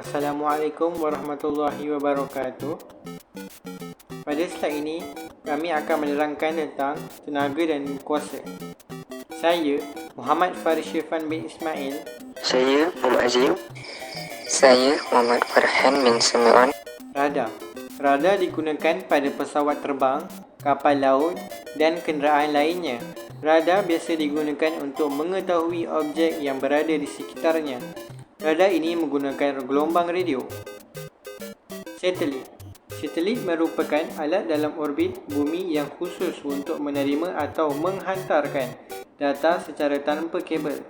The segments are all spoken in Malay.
Assalamualaikum warahmatullahi wabarakatuh. Pada slide ini, kami akan menerangkan tentang tenaga dan kuasa. Saya, Muhammad Faris Syirfan bin Ismail. Saya, Muhammad Azim. Saya, Muhammad Farhan bin Sami'an. Radar. Radar digunakan pada pesawat terbang, kapal laut dan kenderaan lainnya. Radar biasa digunakan untuk mengetahui objek yang berada di sekitarnya. Radar ini menggunakan gelombang radio. Satelit. Satelit merupakan alat dalam orbit bumi yang khusus untuk menerima atau menghantarkan data secara tanpa kabel.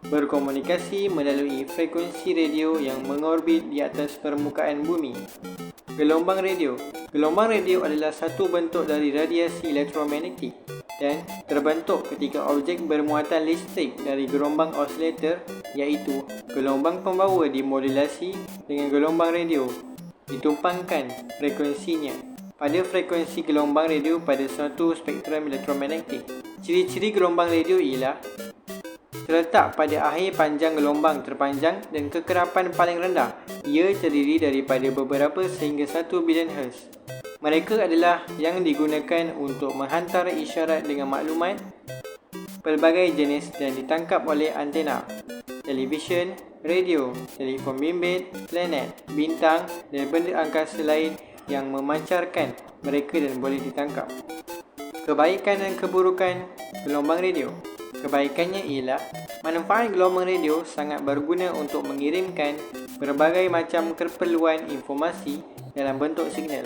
Berkomunikasi melalui frekuensi radio yang mengorbit di atas permukaan bumi. Gelombang radio. Gelombang radio adalah satu bentuk dari radiasi elektromagnetik dan terbentuk ketika objek bermuatan listrik dari gelombang osilator, iaitu gelombang pembawa dimodulasi dengan gelombang radio, ditumpangkan frekuensinya pada frekuensi gelombang radio pada suatu spektrum elektromagnetik. Ciri-ciri gelombang radio ialah terletak pada akhir panjang gelombang terpanjang dan kekerapan paling rendah. Ia terdiri daripada beberapa sehingga 1 bilion Hz. Mereka adalah yang digunakan untuk menghantar isyarat dengan maklumat pelbagai jenis dan ditangkap oleh antena, televisyen, radio, telefon bimbit, planet, bintang dan benda angkasa lain yang memancarkan mereka dan boleh ditangkap. Kebaikan dan keburukan gelombang radio. Kebaikannya ialah manfaat gelombang radio sangat berguna untuk mengirimkan berbagai macam keperluan informasi dalam bentuk signal.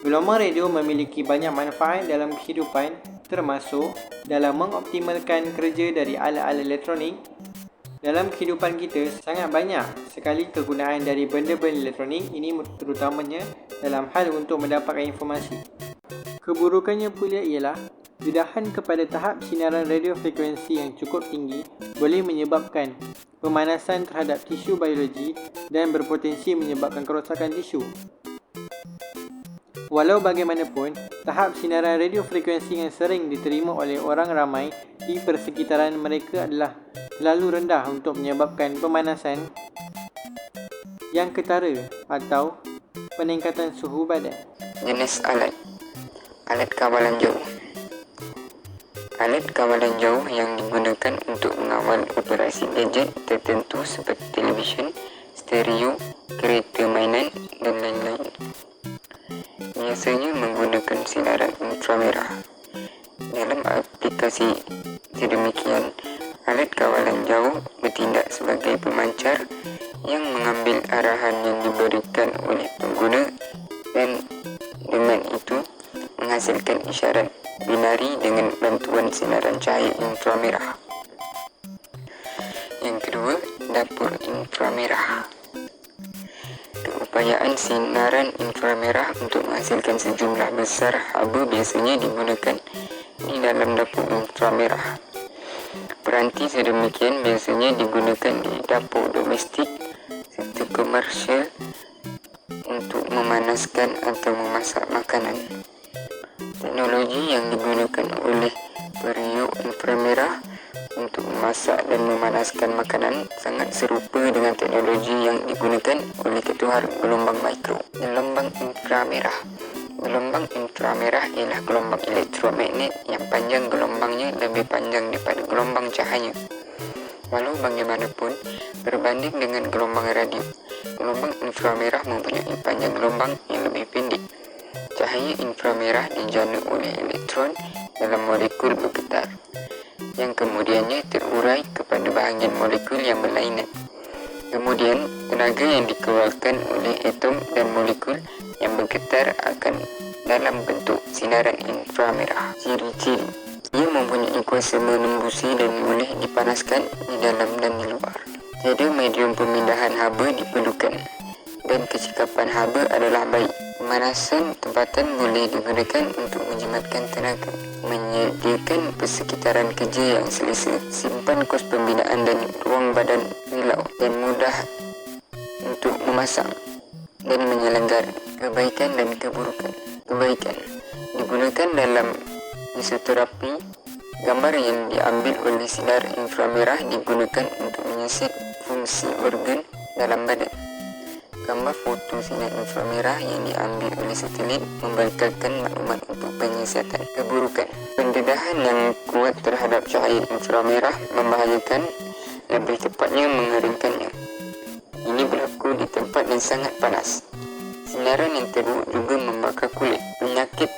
Gelombang radio memiliki banyak manfaat dalam kehidupan, termasuk dalam mengoptimalkan kerja dari alat-alat elektronik. Dalam kehidupan kita, sangat banyak sekali kegunaan dari benda-benda elektronik ini, terutamanya dalam hal untuk mendapatkan informasi. Keburukannya pula ialah dedahan kepada tahap sinaran radio frekuensi yang cukup tinggi boleh menyebabkan pemanasan terhadap tisu biologi dan berpotensi menyebabkan kerosakan tisu. Walau bagaimanapun, tahap sinaran radio frekuensi yang sering diterima oleh orang ramai di persekitaran mereka adalah terlalu rendah untuk menyebabkan pemanasan yang ketara atau peningkatan suhu badan. Jenis alat. Alat kawalan jauh. Alat kawalan jauh yang digunakan untuk mengawal operasi gadget tertentu seperti televisyen, stereo, kereta mainan dan lain-lain. Biasanya menggunakan sinaran inframerah. Dalam aplikasi sedemikian, alat kawalan jauh bertindak sebagai pemancar yang mengambil arahan yang diberikan oleh pengguna dan dengan itu menghasilkan isyarat binari dengan bantuan sinaran cahaya inframerah. Yang kedua, dapur inframerah. Keupayaan sinaran inframerah untuk menghasilkan sejumlah besar haba biasanya digunakan di dalam dapur inframerah. Peranti sedemikian biasanya digunakan di dapur domestik serta komersial untuk memanaskan atau memasak makanan. Teknologi yang digunakan oleh periuk inframerah untuk memasak dan memanaskan makanan sangat serupa dengan teknologi yang digunakan oleh ketuhar gelombang mikro. Gelombang inframerah. Gelombang inframerah ialah gelombang elektromagnet yang panjang gelombangnya lebih panjang daripada gelombang cahaya. Walau bagaimanapun, berbanding dengan gelombang radio, gelombang inframerah mempunyai panjang gelombang yang lebih pendek. Cahaya inframerah dijana oleh elektron dalam molekul bergetar, yang kemudiannya terurai kepada bahagian molekul yang berlainan. Kemudian, tenaga yang dikeluarkan oleh atom dan molekul yang bergetar akan dalam bentuk sinaran inframerah. Ciri-ciri: ia mempunyai kuasa menembusi dan boleh dipanaskan di dalam dan di luar. Tiada medium pemindahan haba diperlukan dan kecekapan haba adalah baik. Pemanasan tempatan boleh digunakan untuk menjimatkan tenaga, menyediakan persekitaran kerja yang selesa, simpan kos pembinaan dan ruang badan rilau dan mudah untuk memasak dan menyelenggara. Kebaikan dan keburukan. Kebaikan: digunakan dalam isoterapi. Gambar yang diambil oleh sinar inframerah digunakan untuk menyiasat fungsi organ dalam badan. Gambar foto sinar inframerah yang diambil oleh satelit membekalkan maklumat untuk penyiasatan keburukan. Pendedahan yang kuat terhadap cahaya inframerah membahayakan, lebih tepatnya mengeringkannya. Ini berlaku di tempat yang sangat panas. Sinaran yang teruk juga membakar kulit. Penyakit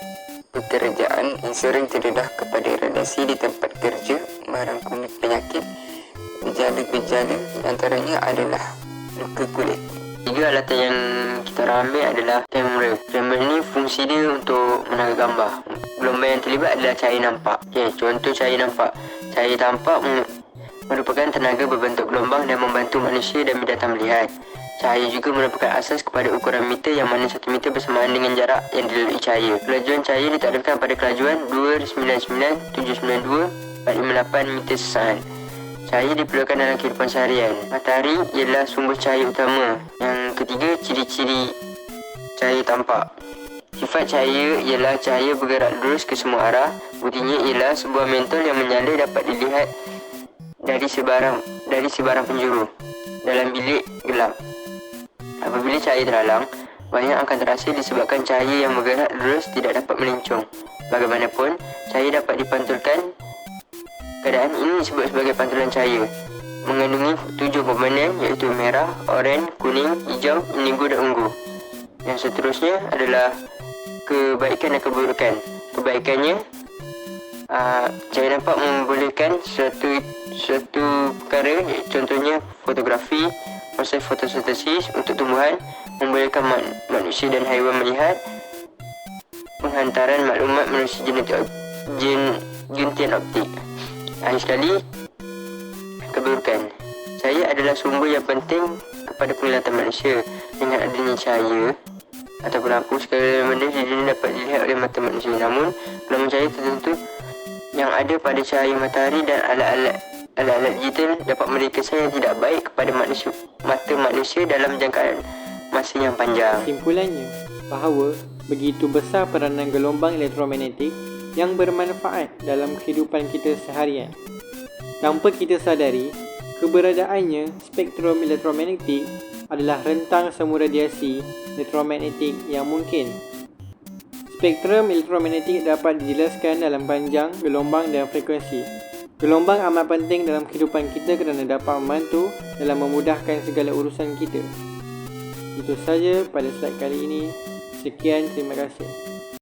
pekerjaan yang sering terdedah kepada radiasi di tempat kerja merangkumi penyakit. Gejala-gejala antaranya adalah luka kulit. Tiga alatan yang kita ambil adalah kamera. Kamera ni fungsi dia untuk menangkap gambar. Gelombang yang terlibat adalah cahaya nampak. Contoh cahaya nampak. Cahaya tampak merupakan tenaga berbentuk gelombang dan membantu manusia dan binatang melihat. Cahaya juga merupakan asas kepada ukuran meter, yang mana 1 meter bersamaan dengan jarak yang dilalui cahaya. Kelajuan cahaya ditakdirkan pada kelajuan 299,792,458 meter sesaat. Cahaya diperlukan dalam kehidupan seharian. Matahari ialah sumber cahaya utama. Yang ketiga, ciri-ciri cahaya tampak. Sifat cahaya ialah cahaya bergerak lurus ke semua arah. Buktinya ialah sebuah mentol yang menyala dapat dilihat dari sebarang penjuru dalam bilik gelap. Apabila cahaya terhalang, bahaya akan terasa disebabkan cahaya yang bergerak lurus tidak dapat melencong. Bagaimanapun, cahaya dapat dipantulkan. Keadaan ini disebut sebagai pantulan cahaya, mengandungi 7 komponen iaitu merah, oranye, kuning, hijau, indigo dan ungu. Yang seterusnya adalah kebaikan dan keburukan. Kebaikannya, cahaya nampak membolehkan suatu perkara, contohnya fotografi, proses fotosintesis untuk tumbuhan, membolehkan manusia dan haiwan melihat, penghantaran maklumat melalui gentian optik. Akhir sekali, keburukan. Cahaya adalah sumber yang penting kepada penglihatan manusia. Dengan adanya cahaya ataupun lampu, segala benda di dunia dapat dilihat oleh mata manusia. Namun, gelombang cahaya tertentu yang ada pada cahaya matahari dan alat-alat digital dapat memberi kesan yang tidak baik kepada mata manusia dalam jangkaan masa yang panjang. Kesimpulannya, bahawa begitu besar peranan gelombang elektromagnetik yang bermanfaat dalam kehidupan kita seharian. Tanpa kita sadari, keberadaannya, spektrum elektromagnetik adalah rentang semua radiasi elektromagnetik yang mungkin. Spektrum elektromagnetik dapat dijelaskan dalam panjang, gelombang dan frekuensi. Gelombang amat penting dalam kehidupan kita kerana dapat membantu dalam memudahkan segala urusan kita. Itu saja pada slide kali ini. Sekian, terima kasih.